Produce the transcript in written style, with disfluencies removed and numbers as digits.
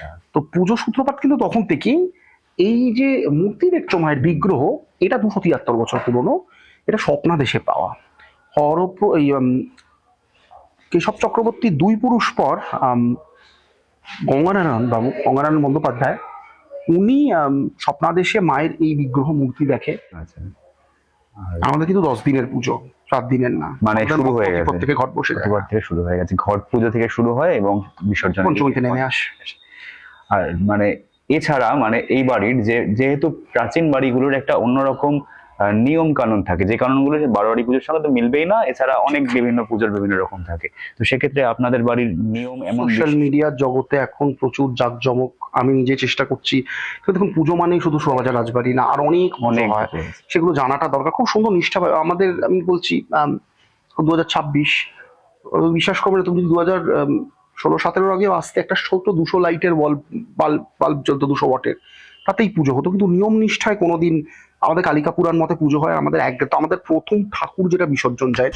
আচ্ছা। তো পুজো সূত্রপাত কিন্তু তখন থেকেই। এই যে মূর্তি দেখছো মায়ের বিগ্রহ, এটা 273 বছর পুরনো। এটা স্বপ্নাদেশে পাওয়া। এই কেশব চক্রবর্তী 2 পুরুষ পর গঙ্গানারায়ণ বন্দ্যোপাধ্যায়, উনি স্বপ্নাদেশে মায়ের এই বিগ্রহ মূর্তি দেখে। আচ্ছা। আর আমাদের কিন্তু 10 দিনের পুজো, 7 দিনের না। মানে আমাদের শুরু হয়ে গেছে, প্রত্যেকে ঘট বসে যায়, প্রতিবার থেকে শুরু হয়ে গেছে, ঘট পুজো থেকে শুরু হয় এবং বিসর্জন পঞ্চমীতে নেমে আসে। আর মানে এছাড়া মানে এই বাড়ির যেহেতু প্রাচীন বাড়িগুলোর একটা অন্যরকম নিয়ম কানুন থাকে, যে কানুনগুলো বারোয়ারি পুজোর সঙ্গে তো মিলবেই না, এছাড়া অনেক বিভিন্ন পুজোর বিভিন্ন রকম থাকে। তো সেক্ষেত্রে আপনাদের বাড়ির নিয়ম এমন সোশ্যাল মিডিয়ার জগতে এখন প্রচুর জাঁকজমক, আমি নিজে চেষ্টা করছি। কিন্তু দেখুন, পুজো মানেই শুধু শোভাবাজার রাজবাড়ি না, আর অনেক পুজো অনেক হয়, সেগুলো জানাটা দরকার। খুব সুন্দর নিষ্ঠা আমাদের, আমি বলছি 2026, বিশ্বাস করবে না তুমি, 2016-17 আগেও আসতে একটা ছোট 200 লাইটের বাল্ব জ্বলতো, 200 ওয়াটের, তাতেই পুজো হতো। কিন্তু নিয়ম নিষ্ঠায় কোনোদিন, আমাদের কালিকা পুরাণ মতে পুজো হয়। আমাদের আমাদের প্রথম ঠাকুর যেটা বিসর্জন যায়